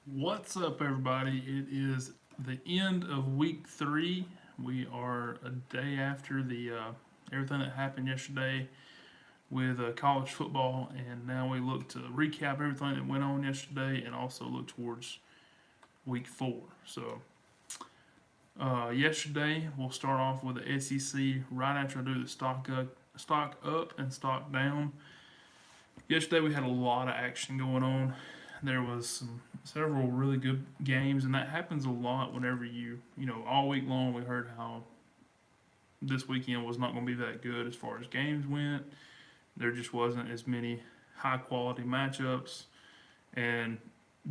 What's up, everybody? It is the end of week 3. We are a day after the everything that happened yesterday with college football, and now we look to recap everything that went on yesterday and also look towards week 4. Yesterday we'll start off with the SEC right after I do the stock up and stock down. Yesterday we had a lot of action going on. There was several really good games, and that happens a lot whenever all week long we heard how this weekend was not going to be that good as far as games went. There just wasn't as many high quality matchups, and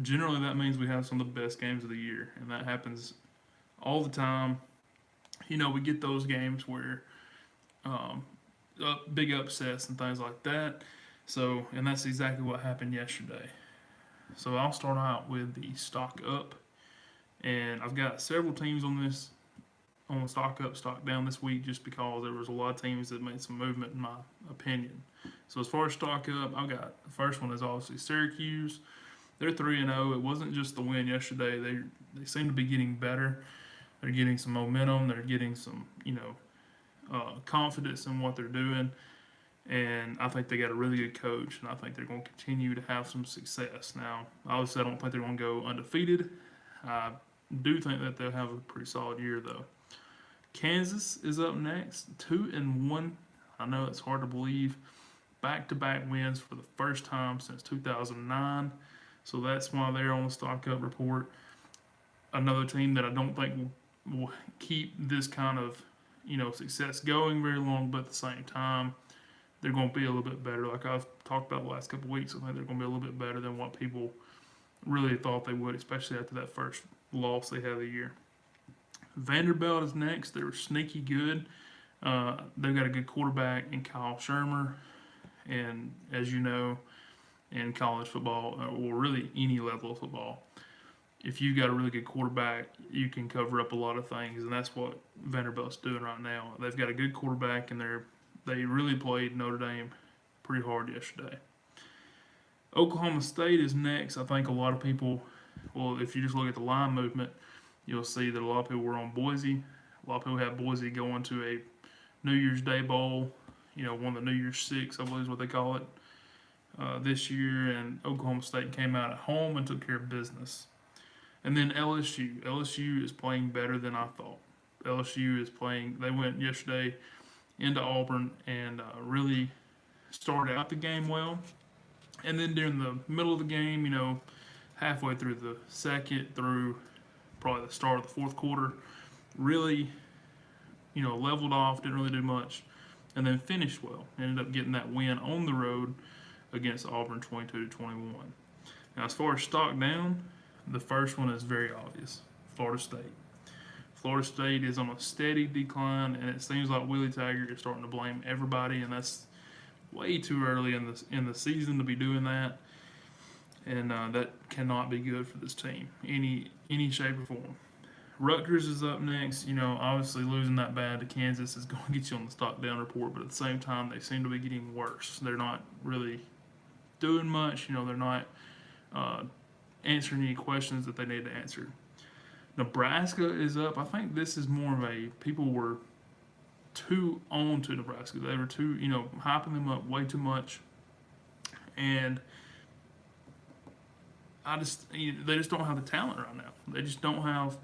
generally that means we have some of the best games of the year, and that happens all the time. We get those games where um, big upsets and things like that. And that's exactly what happened yesterday. So I'll start out with the stock up, and I've got several teams on the stock up, stock down this week, just because there was a lot of teams that made some movement in my opinion. So as far as stock up, I've got the first one is obviously Syracuse. They're 3-0. It wasn't just the win yesterday. They seem to be getting better. They're getting some momentum. They're getting some confidence in what they're doing. And I think they got a really good coach, and I think they're going to continue to have some success. Now, obviously, I don't think they're going to go undefeated. I do think that they'll have a pretty solid year, though. Kansas is up next, 2-1. I know it's hard to believe. Back-to-back wins for the first time since 2009. So that's why they're on the stock up report. Another team that I don't think will keep this kind of success going very long, but at the same time, they're going to be a little bit better. Like I've talked about the last couple of weeks, I think they're going to be a little bit better than what people really thought they would, especially after that first loss they had of the year. Vanderbilt is next. They were sneaky good. They've got a good quarterback in Kyle Shermer. And as you know, in college football, or really any level of football, if you've got a really good quarterback, you can cover up a lot of things. And that's what Vanderbilt's doing right now. They've got a good quarterback, and they really played Notre Dame pretty hard yesterday. Oklahoma State is next. I think a lot of people, well, if you just look at the line movement, you'll see that a lot of people were on Boise. A lot of people had Boise going to a New Year's Day Bowl, one of the New Year's Six, I believe is what they call it, this year. And Oklahoma State came out at home and took care of business. And then LSU. LSU is playing better than I thought. LSU is playing, they went yesterday into Auburn and really started out the game well. And then during the middle of the game, halfway through the second through probably the start of the fourth quarter, really, leveled off, didn't really do much, and then finished well. Ended up getting that win on the road against Auburn 22-21. Now, as far as stock down, the first one is very obvious. Florida State. Florida State is on a steady decline, and it seems like Willie Taggart is starting to blame everybody, and that's way too early in the season to be doing that, and that cannot be good for this team, any shape or form. Rutgers is up next. Obviously losing that bad to Kansas is going to get you on the stock down report, but at the same time, they seem to be getting worse. They're not really doing much. They're not answering any questions that they need to answer. Nebraska is up. I think this is more of a people were too on to Nebraska. They were too, hyping them up way too much, and they just don't have the talent right now. They just don't have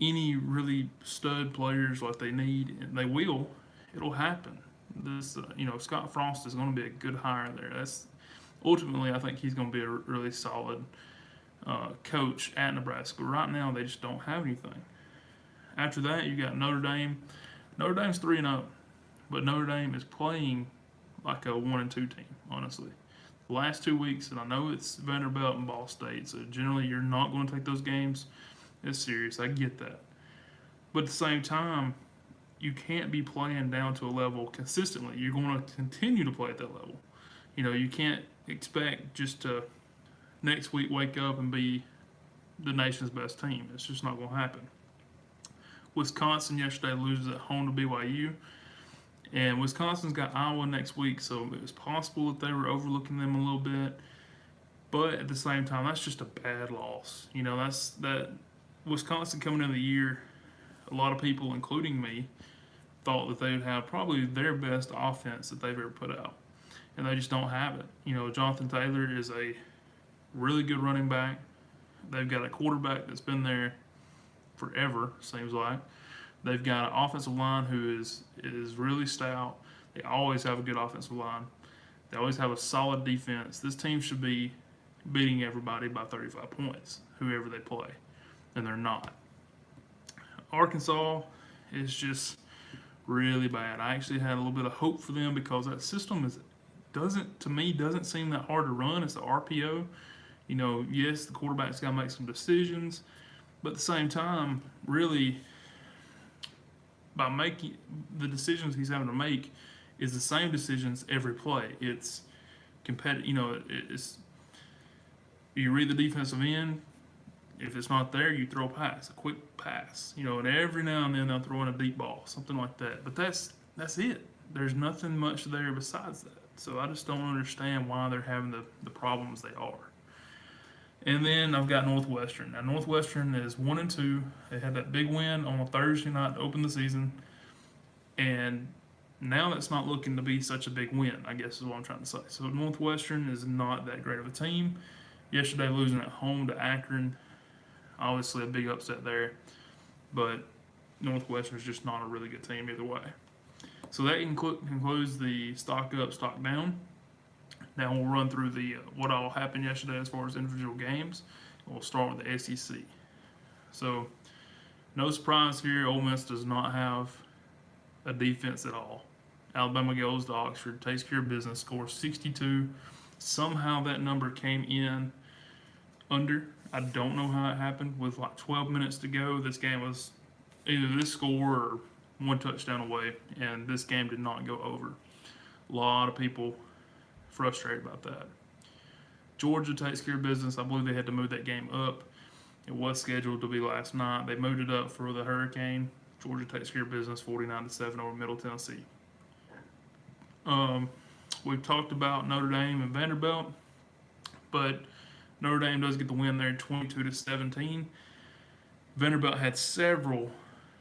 any really stud players like they need, and they will. It'll happen. This, Scott Frost is going to be a good hire there. That's ultimately, I think he's going to be a really solid coach at Nebraska. Right now, they just don't have anything. After that, you got Notre Dame. Notre Dame's 3-0, but Notre Dame is playing like a 1-2 team, honestly. The last 2 weeks, and I know it's Vanderbilt and Ball State, so generally you're not going to take those games as serious. I get that. But at the same time, you can't be playing down to a level consistently. You're going to continue to play at that level. You can't expect just to next week wake up and be the nation's best team. It's just not going to happen. Wisconsin yesterday loses at home to BYU. And Wisconsin's got Iowa next week, so it was possible that they were overlooking them a little bit. But at the same time, that's just a bad loss. That's that Wisconsin coming into the year. A lot of people, including me, thought that they would have probably their best offense that they've ever put out, and they just don't have it. Jonathan Taylor is a really good running back. They've got a quarterback that's been there forever, seems like. They've got an offensive line who is really stout. They always have a good offensive line. They always have a solid defense. This team should be beating everybody by 35 points, whoever they play, and they're not. Arkansas is just really bad. I actually had a little bit of hope for them because that system doesn't seem that hard to run. It's the RPO. Yes, the quarterback's got to make some decisions, but at the same time, really, by making the decisions he's having to make is the same decisions every play. It's competitive. It's you read the defensive end. If it's not there, you throw a quick pass. And every now and then they'll throw in a deep ball, something like that. But that's it. There's nothing much there besides that. So I just don't understand why they're having the problems they are. And then I've got Northwestern. Now Northwestern is 1-2. They had that big win on a Thursday night to open the season, and now that's not looking to be such a big win, I guess is what I'm trying to say. So Northwestern is not that great of a team. Yesterday losing at home to Akron, obviously a big upset there, but Northwestern is just not a really good team either way. So that concludes the stock up, stock down. Now we'll run through what all happened yesterday as far as individual games. We'll start with the SEC. So no surprise here, Ole Miss does not have a defense at all. Alabama goes to Oxford, takes care of business, scores 62. Somehow that number came in under. I don't know how it happened. With like 12 minutes to go, this game was either this score or one touchdown away, and this game did not go over. A lot of people frustrated about that. Georgia takes care of business. I believe they had to move that game up. It was scheduled to be last night. They moved it up for the Hurricane. Georgia takes care of business 49-7 over Middle Tennessee. We've talked about Notre Dame and Vanderbilt, but Notre Dame does get the win there 22-17. Vanderbilt had several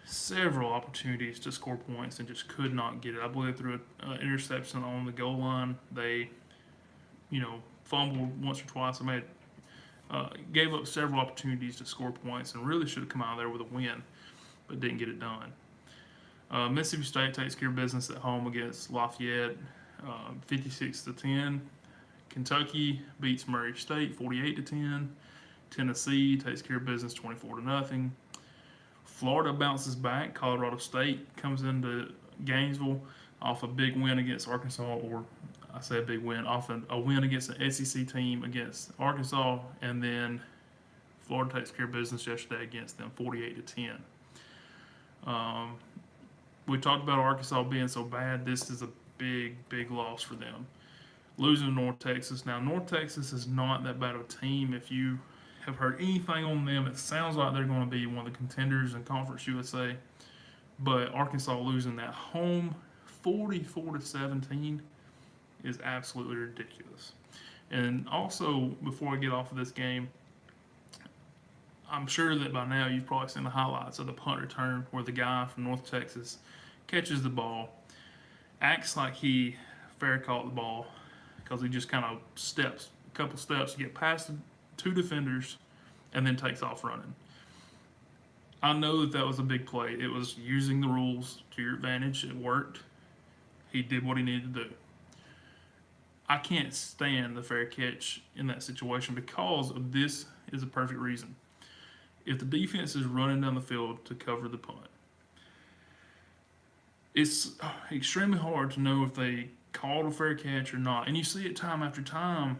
opportunities to score points and just could not get it. I believe through an interception on the goal line, they, fumbled once or twice. They gave up several opportunities to score points and really should have come out of there with a win, but didn't get it done. Mississippi State takes care of business at home against Lafayette, 56-10. Kentucky beats Murray State 48-10. Tennessee takes care of business 24-0. Florida bounces back. Colorado State comes into Gainesville off a big win against Arkansas, or I say a big win, off a win against an SEC team against Arkansas, and then Florida takes care of business yesterday against them 48-10. We talked about Arkansas being so bad. This is a big loss for them. Losing to North Texas. Now, North Texas is not that bad of a team. If you have heard anything on them, it sounds like they're going to be one of the contenders in Conference USA. But Arkansas losing at home 44-17 is absolutely ridiculous. And also, before I get off of this game, I'm sure that by now you've probably seen the highlights of the punt return where the guy from North Texas catches the ball, acts like he fair caught the ball because he just kind of steps a couple steps to get past the two defenders and then takes off running. I know that was a big play. It was using the rules to your advantage. It worked. He did what he needed to do. I can't stand the fair catch in that situation because of this is a perfect reason. If the defense is running down the field to cover the punt, it's extremely hard to know if they called a fair catch or not. And you see it time after time,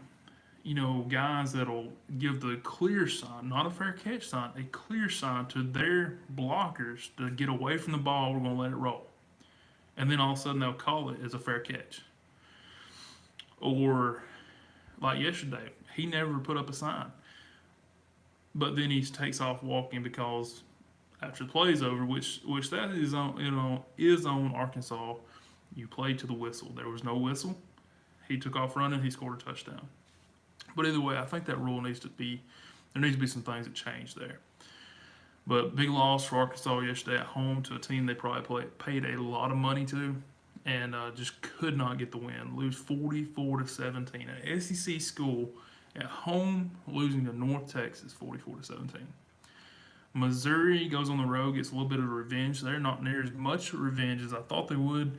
guys that'll give the clear sign, not a fair catch sign, a clear sign to their blockers to get away from the ball, we're going to let it roll. And then all of a sudden they'll call it as a fair catch. Or like yesterday, he never put up a sign. But then he takes off walking because after the play's over, which that is on Arkansas, you play to the whistle. There was no whistle. He took off running. He scored a touchdown. But either way, I think that rule needs to be, there needs to be some things that change there. But big loss for Arkansas yesterday at home to a team they probably paid a lot of money to, and just could not get the win. Lose 44-17. An SEC school at home losing to North Texas 44-17. Missouri goes on the road, gets a little bit of revenge. They're not near as much revenge as I thought they would.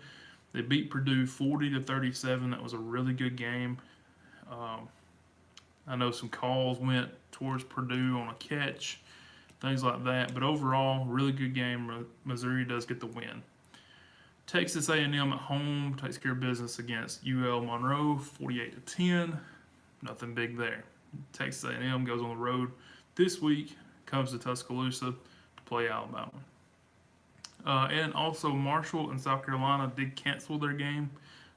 They beat Purdue 40-37. That was a really good game. I know some calls went towards Purdue on a catch, things like that. But overall, really good game. Missouri does get the win. Texas A&M at home takes care of business against UL Monroe 48-10. Nothing big there. Texas A&M goes on the road this week, comes to Tuscaloosa to play Alabama. And also Marshall and South Carolina did cancel their game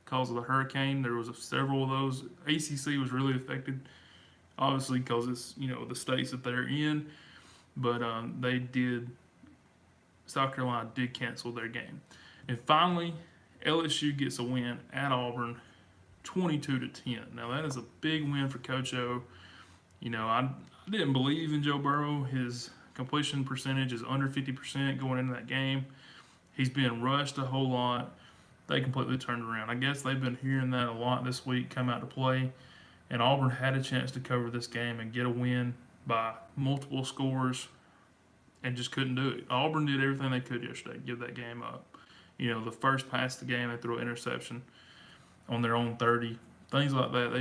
because of the hurricane. There was several of those. ACC was really affected, obviously because it's the states that they're in. But South Carolina did cancel their game. And finally, LSU gets a win at Auburn, 22-10. Now that is a big win for Coach O. I didn't believe in Joe Burrow. His completion percentage is under 50% going into that game. He's been rushed a whole lot. They completely turned around. I guess they've been hearing that a lot this week come out to play. And Auburn had a chance to cover this game and get a win by multiple scores and just couldn't do it. Auburn did everything they could yesterday to give that game up. The first pass of the game, they threw an interception on their own 30. Things like that.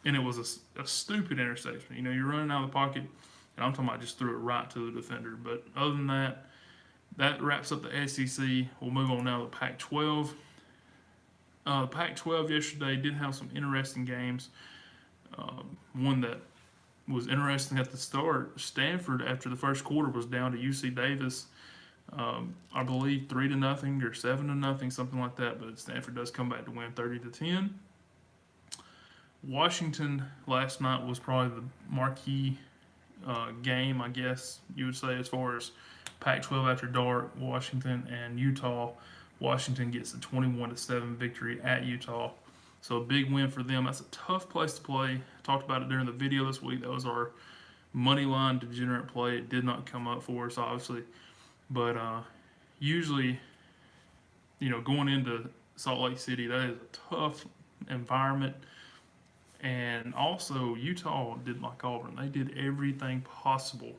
And it was a stupid interception. You're running out of the pocket, and I'm talking about just threw it right to the defender. But other than that, that wraps up the SEC. We'll move on now to the Pac-12. The Pac-12 yesterday did have some interesting games. One that was interesting at the start, Stanford, after the first quarter, was down to UC Davis. I believe 3-0 or 7-0, something like that. But Stanford does come back to win 30-10. Washington last night was probably the marquee game, I guess you would say, as far as Pac-12 after dark. Washington and Utah. Washington gets a 21-7 victory at Utah. So a big win for them. That's a tough place to play. I talked about it during the video this week. That was our money line degenerate play. It did not come up for us, obviously. But usually, going into Salt Lake City, that is a tough environment. And also, Utah did like Auburn. They did everything possible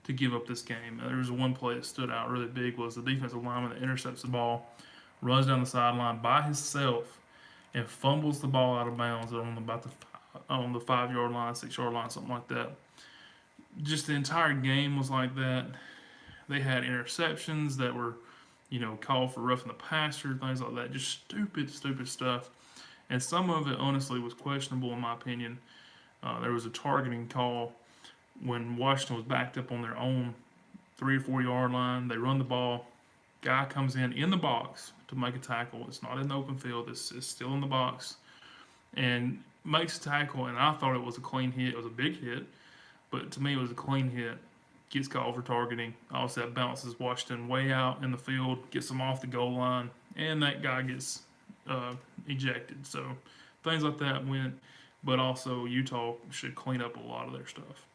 to give up this game. There was one play that stood out really big, was the defensive lineman that intercepts the ball, runs down the sideline by himself, and fumbles the ball out of bounds on the 5-yard line, 6-yard line, something like that. Just the entire game was like that. They had interceptions that were, called for roughing the passer, things like that. Just stupid stuff. And some of it, honestly, was questionable in my opinion. There was a targeting call when Washington was backed up on their own 3 or 4 yard line. They run the ball. Guy comes in the box to make a tackle. It's not in the open field. It's still in the box. And makes a tackle, and I thought it was a clean hit. It was a big hit. But to me, it was a clean hit. Gets called for targeting. Also, that bounces Washington way out in the field, gets them off the goal line, and that guy gets ejected. So things like that went, but also Utah should clean up a lot of their stuff.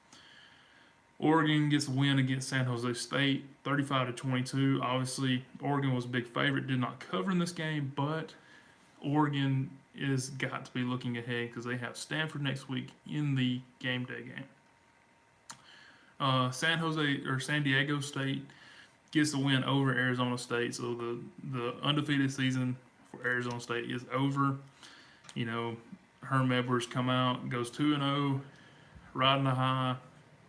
Oregon gets a win against San Jose State, 35-22. Obviously, Oregon was a big favorite, did not cover in this game, but Oregon is got to be looking ahead because they have Stanford next week in the game day game. San Diego State gets the win over Arizona State. So the undefeated season for Arizona State is over. Herm Edwards come out, goes 2-0, riding the high.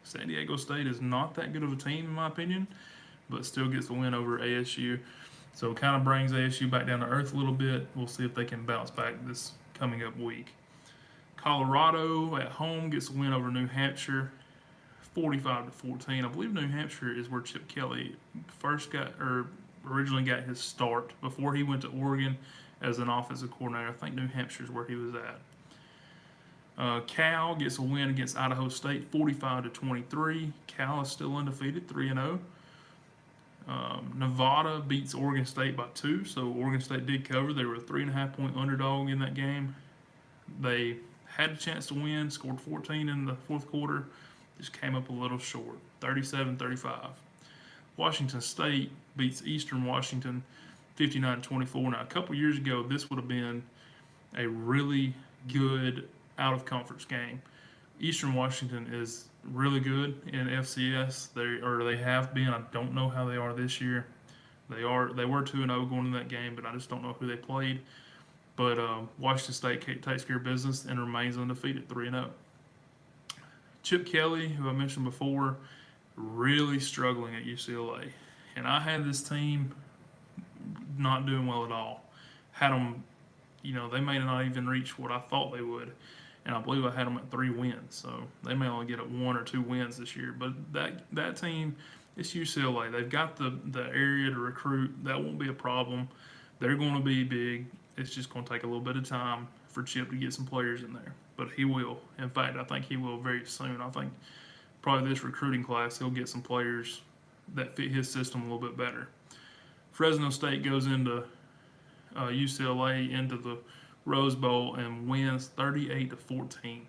San Diego State is not that good of a team in my opinion, but still gets the win over ASU. So it kind of brings ASU back down to earth a little bit. We'll see if they can bounce back this coming up week. Colorado at home gets a win over New Hampshire, 45-14. I believe New Hampshire is where Chip Kelly originally got his start before he went to Oregon as an offensive coordinator. I think New Hampshire is where he was at. Cal gets a win against Idaho State, 45-23. Cal is still undefeated, 3-0. Nevada beats Oregon State by 2, so Oregon State did cover. They were a 3.5-point underdog in that game. They had a chance to win, scored 14 in the fourth quarter, just came up a little short, 37-35. Washington State beats Eastern Washington 59-24. Now, a couple years ago, this would have been a really good out-of-conference game. Eastern Washington is really good in FCS. They have been. I don't know how they are this year. They were 2-0 going into that game, but I just don't know who they played. But Washington State takes care of business and remains undefeated, 3-0. Chip Kelly, who I mentioned before, really struggling at UCLA. And I had this team not doing well at all. Had them, they may not even reach what I thought they would. And I believe I had them at 3 wins. So they may only get at 1 or 2 wins this year. But that team, it's UCLA. They've got the area to recruit. That won't be a problem. They're going to be big. It's just going to take a little bit of time for Chip to get some players in there. But he will. In fact, I think he will very soon. I think probably this recruiting class, he'll get some players that fit his system a little bit better. Fresno State goes into UCLA into the Rose Bowl and wins 38-14.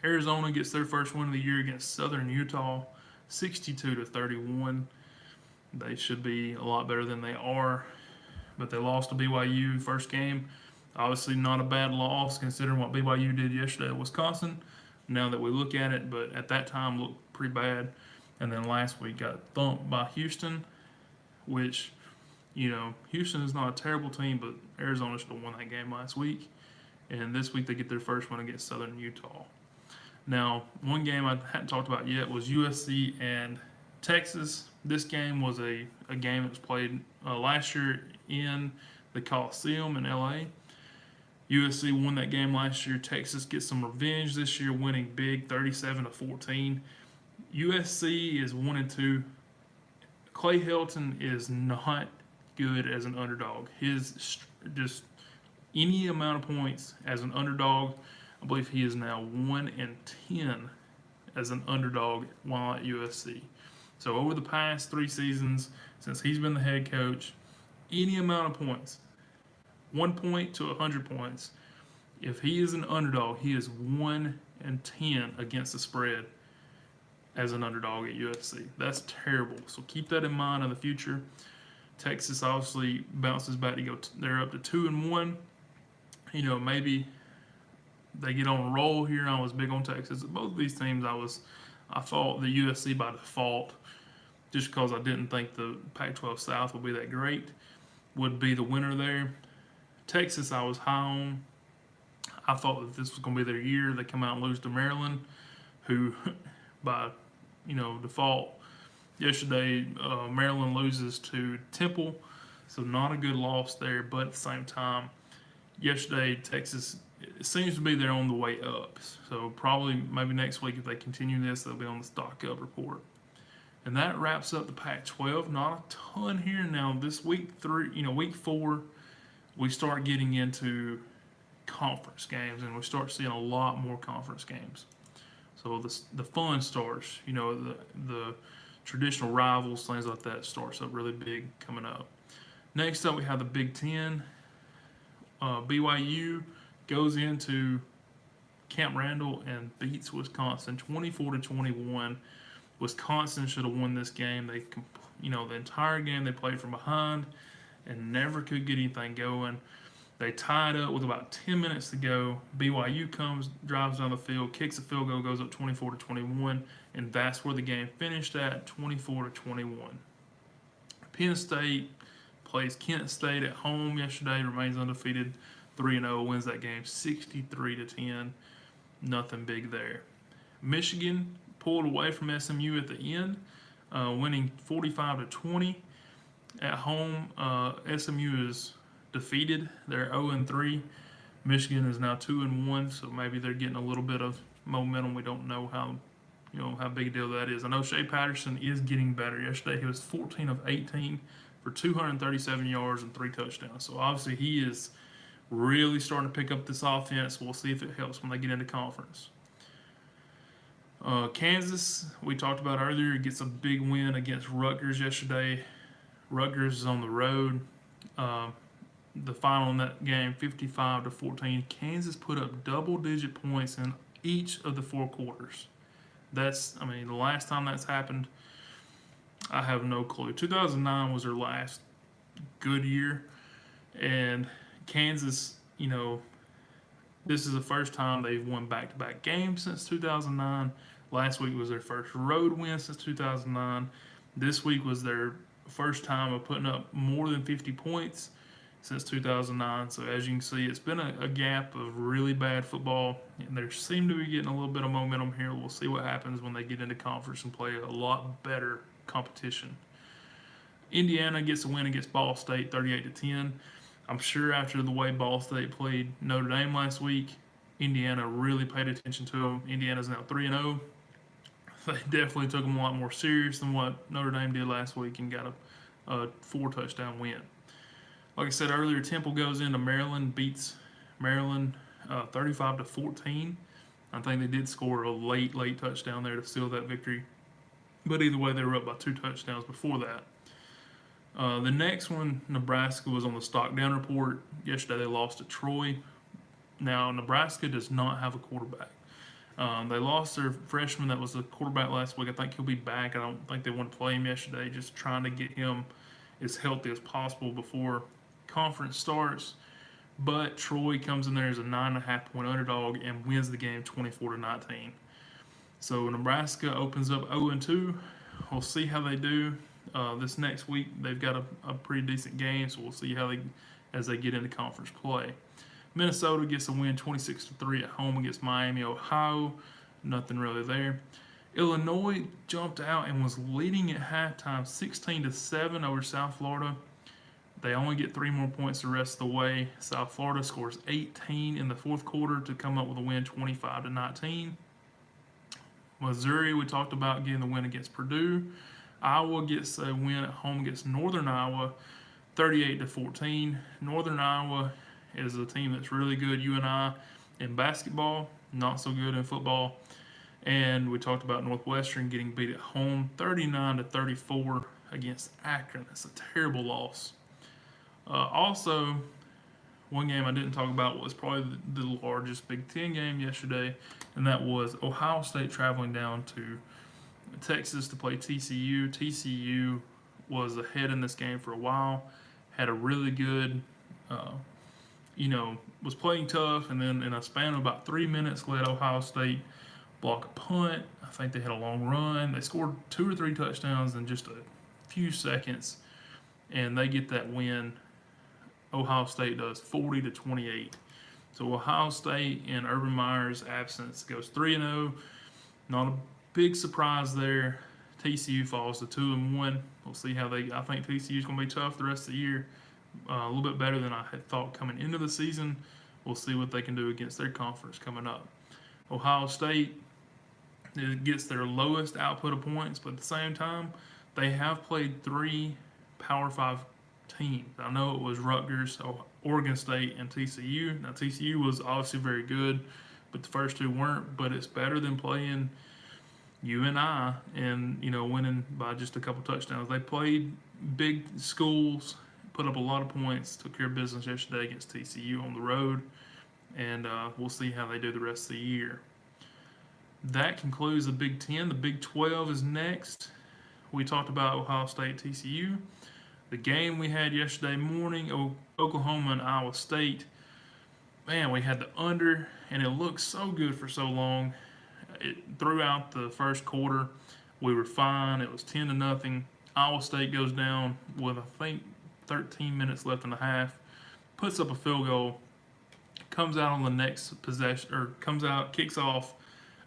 Arizona gets their first win of the year against Southern Utah, 62-31. They should be a lot better than they are, but they lost to BYU first game. Obviously not a bad loss considering what BYU did yesterday at Wisconsin. Now that we look at it, but at that time looked pretty bad. And then last week got thumped by Houston, which, Houston is not a terrible team, but Arizona should have won that game last week. And this week they get their first one against Southern Utah. Now, one game I hadn't talked about yet was USC and Texas. This game was a game that was played last year in the Coliseum in LA. USC won that game last year. Texas gets some revenge this year, winning big 37-14. USC is 1-2. Clay Helton is not good as an underdog. His just any amount of points as an underdog, I believe he is now 1-10 as an underdog while at USC. So over the past 3 seasons, since he's been the head coach, any amount of points, 1 point to 100 points, if he is an underdog, he is 1-10 against the spread as an underdog at USC. That's terrible. So keep that in mind in the future. Texas obviously bounces back to go. They're up to 2-1. Maybe they get on a roll here. I was big on Texas. Both of these teams, I thought the USC by default, just because I didn't think the Pac-12 South would be that great, would be the winner there. Texas, I was high on. I thought that this was going to be their year. They come out and lose to Maryland, who, by default, yesterday Maryland loses to Temple, so not a good loss there. But at the same time, yesterday Texas, it seems to be they're on the way up. So probably maybe next week if they continue this, they'll be on the stock up report. And that wraps up the Pac-12. Not a ton here now. This week 4, we start getting into conference games, and we start seeing a lot more conference games. So the fun starts. The traditional rivals, things like that, starts up really big coming up. Next up, we have the Big Ten. BYU goes into Camp Randall and beats Wisconsin 24-21. Wisconsin should have won this game. The entire game they played from behind and never could get anything going. They tied up with about 10 minutes to go. BYU drives down the field, kicks a field goal, goes up 24-21, and that's where the game finished at, 24-21. Penn State plays Kent State at home yesterday, remains undefeated, 3-0, wins that game 63-10. Nothing big there. Michigan pulled away from SMU at the end, winning 45-20. At home, SMU is defeated. They're 0-3. Michigan is now 2-1, so maybe they're getting a little bit of momentum. We don't know how big a deal that is. I know Shea Patterson is getting better. Yesterday he was 14 of 18 for 237 yards and 3 touchdowns. So obviously he is really starting to pick up this offense. We'll see if it helps when they get into conference. Kansas, we talked about earlier, gets a big win against Rutgers yesterday. Rutgers is on the road. the final in that game, 55-14. Kansas put up double-digit points in each of the 4 quarters. I mean, the last time that's happened, I have no clue. 2009 was their last good year, and Kansas, this is the first time they've won back-to-back games since 2009. Last week was their first road win since 2009. This week was their first time of putting up more than 50 points since 2009. So as you can see, it's been a gap of really bad football, and they seem to be getting a little bit of momentum here. We'll see what happens when they get into conference and play a lot better competition. Indiana gets a win against Ball State, 38-10. I'm sure after the way Ball State played Notre Dame last week, Indiana really paid attention to them. Indiana's now 3-0. They definitely took them a lot more serious than what Notre Dame did last week and got a 4-touchdown win. Like I said earlier, Temple goes into Maryland, beats Maryland 35-14. I think they did score a late touchdown there to seal that victory. But either way, they were up by 2 touchdowns before that. The next one, Nebraska, was on the stock down report. Yesterday they lost to Troy. Now, Nebraska does not have a quarterback. They lost their freshman that was the quarterback last week. I think he'll be back. I don't think they want to play him yesterday, just trying to get him as healthy as possible before conference starts. But Troy comes in there as a 9.5-point underdog and wins the game 24-19. So Nebraska opens up 0-2. We'll see how they do. This next week they've got a pretty decent game, so we'll see how as they get into conference play. Minnesota gets a win 26-3 at home against Miami, Ohio. Nothing really there. Illinois jumped out and was leading at halftime 16-7 over South Florida. They only get 3 more points the rest of the way. South Florida scores 18 in the 4th quarter to come up with a win 25-19. Missouri, we talked about getting the win against Purdue. Iowa gets a win at home against Northern Iowa 38-14. Northern Iowa is a team that's really good. UNI in basketball, not so good in football. And we talked about Northwestern getting beat at home 39-34 against Akron. That's a terrible loss. Also, one game I didn't talk about was probably the largest Big Ten game yesterday, and that was Ohio State traveling down to Texas to play TCU. TCU was ahead in this game for a while, had a really good, was playing tough, and then in a span of about 3 minutes let Ohio State block a punt. I think they had a long run. They scored 2 or 3 touchdowns in just a few seconds, and they get that win. Ohio State does 40-28. So Ohio State, in Urban Meyer's absence, goes 3-0. Not a big surprise there. TCU falls to 2-1. We'll see how I think TCU is going to be tough the rest of the year. A little bit better than I had thought coming into the season. We'll see what they can do against their conference coming up. Ohio State gets their lowest output of points, but at the same time, they have played 3 Power 5 teams. I know it was Rutgers, Oregon State, and TCU. Now, TCU was obviously very good, but the first 2 weren't. But it's better than playing UNI and winning by just a couple touchdowns. They played big schools, put up a lot of points, took care of business yesterday against TCU on the road, and we'll see how they do the rest of the year. That concludes the Big Ten. The Big 12 is next. We talked about Ohio State, TCU. The game we had yesterday morning, Oklahoma and Iowa State. Man, we had the under, and it looked so good for so long. Throughout the first quarter, we were fine. It was 10-0. Iowa State goes down with, I think, 13 minutes left in the half, puts up a field goal, comes out on the next possession, or comes out, kicks off,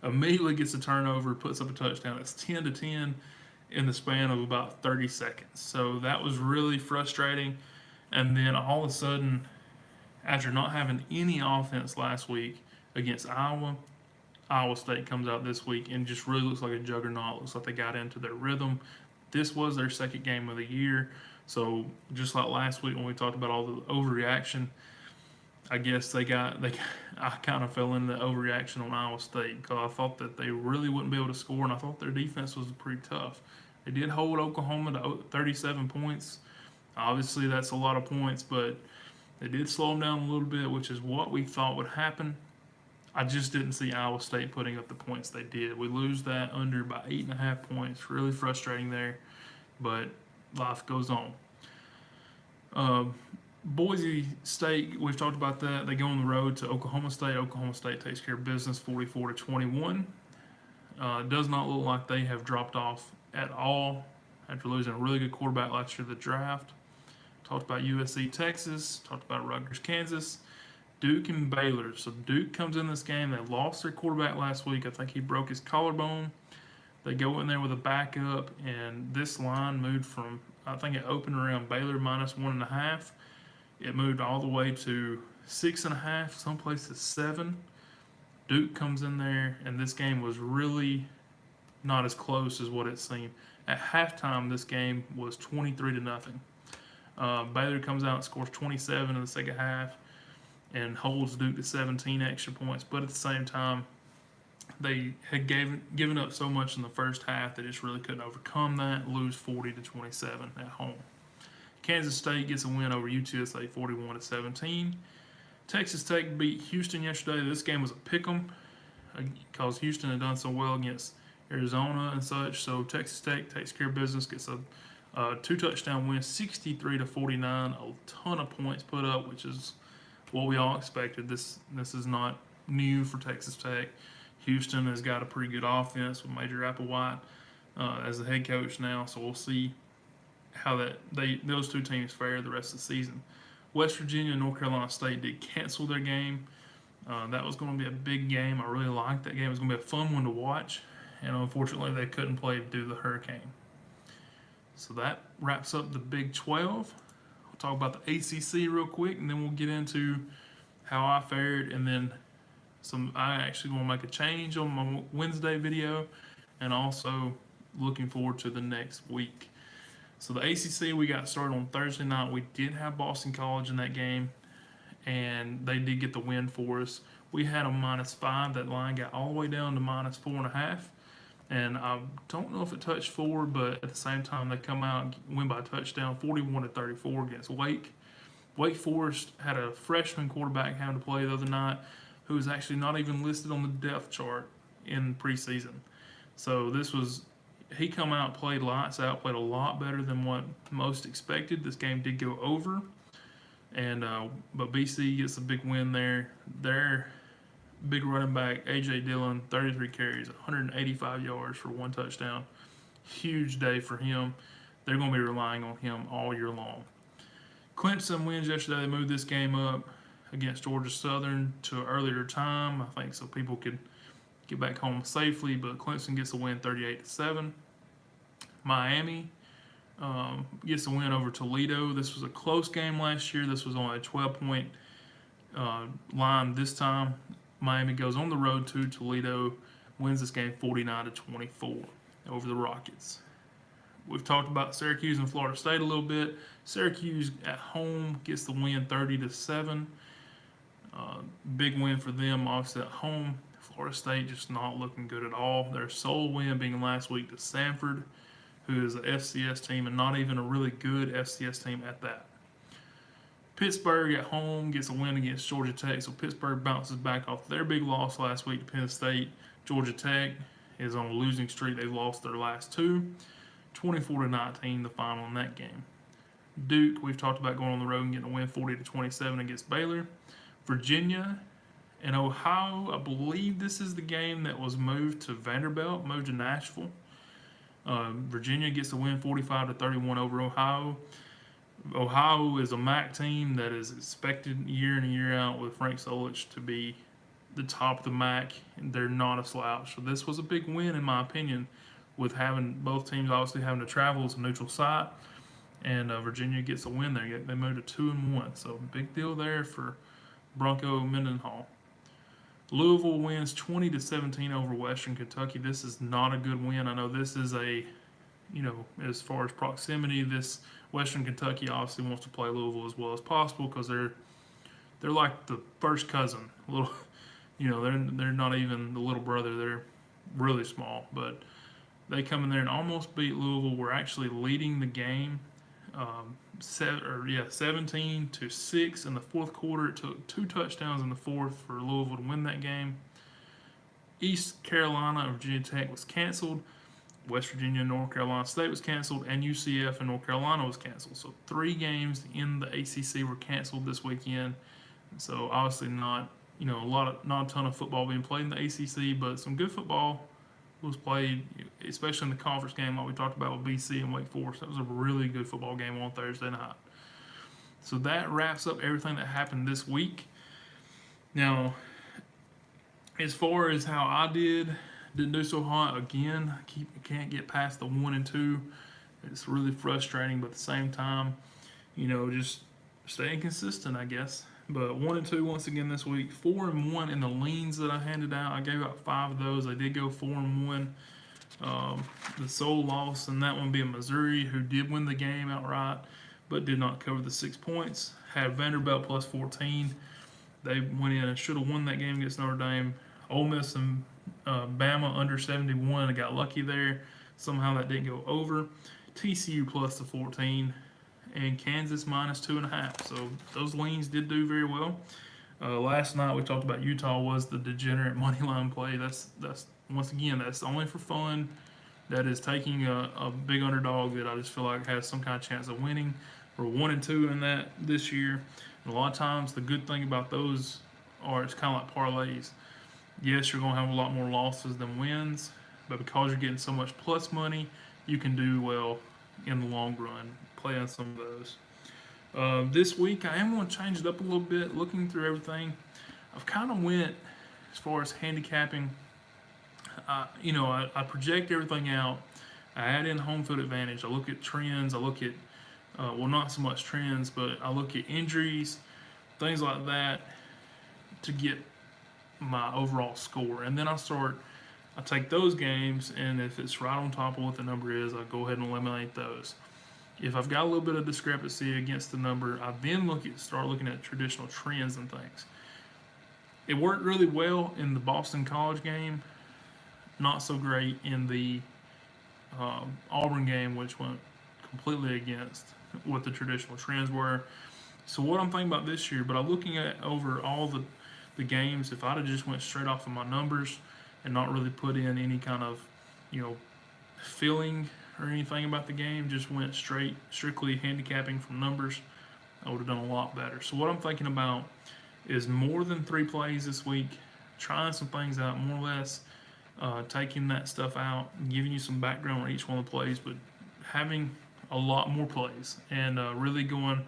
immediately gets a turnover, puts up a touchdown. It's 10-10 in the span of about 30 seconds. So that was really frustrating. And then all of a sudden, after not having any offense last week against Iowa State comes out this week and just really looks like a juggernaut. Looks like they got into their rhythm. This was their second game of the year. So just like last week when we talked about all the overreaction, I guess I kind of fell into the overreaction on Iowa State because I thought that they really wouldn't be able to score, and I thought their defense was pretty tough. They did hold Oklahoma to 37 points. Obviously, that's a lot of points, but They did slow them down a little bit, which is what we thought would happen. I just didn't see Iowa State putting up the points they did. We lose that under by 8.5 points. Really frustrating there, but life goes on. Boise State, we've talked about that. They go on the road to Oklahoma State. Oklahoma State takes care of business 44-21. It does not look like they have dropped off at all after losing a really good quarterback last year at the draft. Talked about USC, Texas. Talked about Rutgers, Kansas. Duke and Baylor. So Duke comes in this game. They lost their quarterback last week. I think he broke his collarbone. They go in there with a backup, and this line moved from, I think it opened around Baylor -1.5. It moved all the way to 6.5, some places 7. Duke comes in there, and this game was really not as close as what it seemed. At halftime, this game was 23-0. Baylor comes out and scores 27 in the second half and holds Duke to 17 extra points. But at the same time, they had given up so much in the first half they just really couldn't overcome that. Lose 40-27 at home. Kansas State gets a win over UTSA 41-17. Texas Tech beat Houston yesterday. This game was a pick'em because Houston had done so well against Arizona and such. So Texas Tech takes care of business, gets a 2-touchdown win, 63-49. A ton of points put up, which is what we all expected. This is not new for Texas Tech. Houston has got a pretty good offense with Major Applewhite as the head coach now, so we'll see how those two teams fare the rest of the season. West Virginia and North Carolina State did cancel their game. That was going to be a big game. I really liked that game. It was going to be a fun one to watch, and unfortunately they couldn't play due to the hurricane. So that wraps up the Big 12. We'll talk about the ACC real quick, and then we'll get into how I fared, and then I actually want to make a change on my Wednesday video, and also looking forward to the next week. So the ACC, we got started on Thursday night. We did have Boston College in that game, and they did get the win for us. We had a -5. That line got all the way down to -4.5. And I don't know if it touched 4, but at the same time, they come out and win by a touchdown, 41-34 against Wake. Wake Forest had a freshman quarterback having to play the other night who was actually not even listed on the depth chart in preseason. So he come out, played lights out, played a lot better than what most expected. This game did go over, and but BC gets a big win there. Their big running back, A.J. Dillon, 33 carries, 185 yards for 1 touchdown. Huge day for him. They're going to be relying on him all year long. Clemson wins yesterday. They moved this game up against Georgia Southern to an earlier time, I think, so people could get back home safely. But Clemson gets a win 38-7. Miami gets a win over Toledo. This was a close game last year. This was only a 12-point line this time. Miami goes on the road to Toledo, wins this game 49-24 over the Rockets. We've talked about Syracuse and Florida State a little bit. Syracuse at home gets the win 30-7. Big win for them, obviously at home. Florida State just not looking good at all. Their sole win being last week to Samford, who is an FCS team and not even a really good FCS team at that. Pittsburgh at home gets a win against Georgia Tech, so Pittsburgh bounces back off their big loss last week to Penn State. Georgia Tech is on a losing streak. They've lost their last 2. 24-19, the final in that game. Duke, we've talked about going on the road and getting a win 40-27 against Baylor. Virginia and Ohio, I believe this is the game that was moved to Vanderbilt, moved to Nashville. Virginia gets a win 45-31 over Ohio. Ohio is a MAC team that is expected year in and year out with Frank Solich to be the top of the MAC, and they're not a slouch. So this was a big win, in my opinion, with having both teams obviously having to travel as a neutral site, and Virginia gets a win there. They moved to 2-1, so big deal there for Bronco Mendenhall. Louisville wins 20-17 over Western Kentucky. This is not a good win. I know this is as far as proximity, this Western Kentucky obviously wants to play Louisville as well as possible because they're like the first cousin. They're not even the little brother. They're really small, but they come in there and almost beat Louisville. We're actually leading the game 17-6 in the fourth quarter. It took 2 touchdowns in the fourth for Louisville to win that game. East Carolina and Virginia Tech was canceled. West Virginia and North Carolina State was canceled, and UCF and North Carolina was canceled. So 3 games in the ACC were canceled this weekend. So obviously not a ton of football being played in the ACC, but some good football was played, especially in the conference game like we talked about with BC and Wake Forest. That was a really good football game on Thursday night. So that wraps up everything that happened this week. Now, as far as how I didn't do so hot again. Can't get past the 1 and 2. It's really frustrating, but at the same time, just staying consistent, I guess. But 1 and 2 once again this week. 4 and 1 in the leans that I handed out. I gave out 5 of those. I did go 4 and 1. The sole loss in that one being Missouri, who did win the game outright, but did not cover the 6 points. Had Vanderbilt plus 14. They went in and should have won that game against Notre Dame. Ole Miss and Bama under 71. I got lucky there. Somehow that didn't go over. TCU plus the 14. And Kansas minus 2.5. So those leans did do very well. Last night we talked about Utah was the degenerate money line play. That's once again, that's only for fun. That is taking a big underdog that I just feel like has some kind of chance of winning. We're 1 and 2 in that this year. And a lot of times the good thing about those are it's kind of like parlays. Yes, you're going to have a lot more losses than wins, but because you're getting so much plus money, you can do well in the long run. Play on some of those. This week, I am going to change it up a little bit. Looking through everything, I've kind of went as far as handicapping. I project everything out. I add in home field advantage. I look at trends. I look at, not so much trends, but I look at injuries, things like that to get my overall score. And then I take those games, and if it's right on top of what the number is, I go ahead and eliminate those. If I've got a little bit of discrepancy against the number, I then start looking at traditional trends and things. It worked really well in the Boston College game, not so great in the Auburn game, which went completely against what the traditional trends were. So what I'm thinking about this year, but I'm looking at over all the games, if I'd have just went straight off of my numbers and not really put in any kind of, feeling or anything about the game, just went strictly handicapping from numbers, I would have done a lot better. So what I'm thinking about is more than 3 plays this week, trying some things out more or less, taking that stuff out, giving you some background on each one of the plays, but having a lot more plays and really going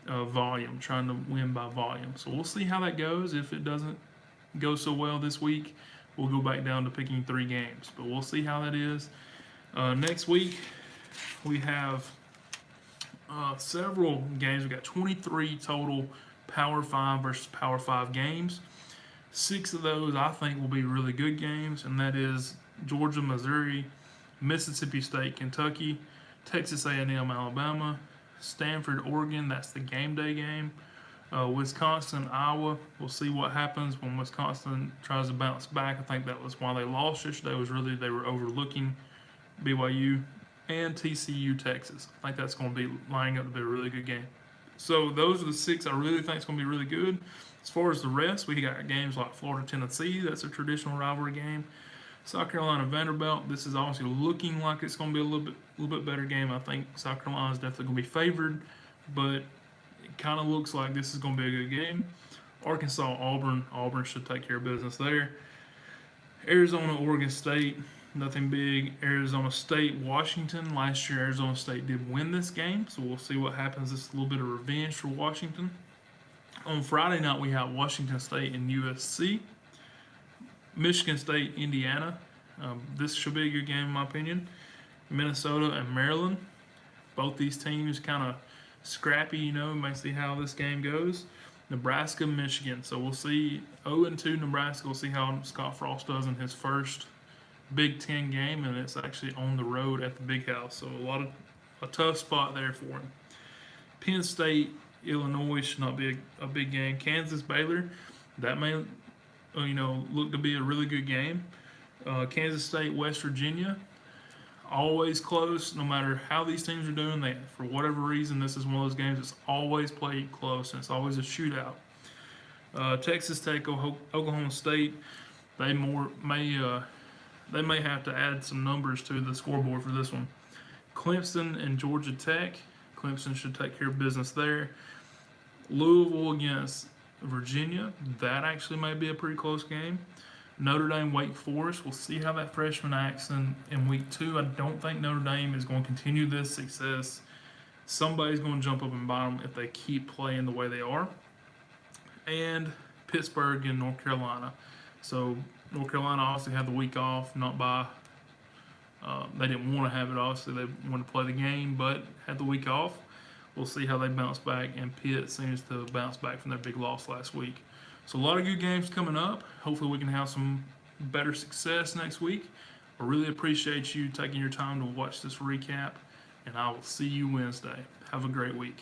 volume, trying to win by volume. So we'll see how that goes. If it doesn't go so well this week, we'll go back down to picking 3 games, but we'll see how that is. Next week, we have several games. We've got 23 total Power 5 versus Power 5 games. 6 of those I think will be really good games, and that is Georgia, Missouri, Mississippi State, Kentucky, Texas A&M, Alabama, Stanford, Oregon. That's the game day game. Wisconsin, Iowa. We'll see what happens when Wisconsin tries to bounce back. I think that was why they lost yesterday. Was really they were overlooking BYU, and TCU, Texas. I think that's going to be lining up to be a really good game. So those are the 6 I really think is going to be really good. As far as the rest, we got games like Florida, Tennessee. That's a traditional rivalry game. South Carolina, Vanderbilt. This is obviously looking like it's going to be a little bit better game. I think South Carolina is definitely going to be favored, but it kind of looks like this is going to be a good game. Arkansas, Auburn. Auburn should take care of business there. Arizona, Oregon State. Nothing big. Arizona State, Washington. Last year, Arizona State did win this game, so we'll see what happens. This is a little bit of revenge for Washington. On Friday night, we have Washington State and USC. Michigan State, Indiana. This should be a good game, in my opinion. Minnesota and Maryland. Both these teams kind of scrappy, might see how this game goes. Nebraska, Michigan. So we'll see 0-2 Nebraska. We'll see how Scott Frost does in his first Big Ten game, and it's actually on the road at the Big House. So a tough spot there for him. Penn State, Illinois should not be a big game. Kansas, Baylor, that may look to be a really good game. Kansas State, West Virginia, always close, no matter how these teams are doing. They, for whatever reason, this is one of those games that's always played close, and it's always a shootout. Texas Tech, Oklahoma State, they may have to add some numbers to the scoreboard for this one. Clemson and Georgia Tech. Clemson should take care of business there. Louisville against Virginia. That actually may be a pretty close game. Notre Dame, Wake Forest. We'll see how that freshman acts in week 2. I don't think Notre Dame is going to continue this success. Somebody's going to jump up and bite them if they keep playing the way they are. And Pittsburgh and North Carolina. So North Carolina obviously had the week off, not by they didn't want to have it. Obviously, they wanted to play the game, but had the week off. We'll see how they bounce back. And Pitt seems to bounce back from their big loss last week. So a lot of good games coming up. Hopefully, we can have some better success next week. I really appreciate you taking your time to watch this recap, and I will see you Wednesday. Have a great week.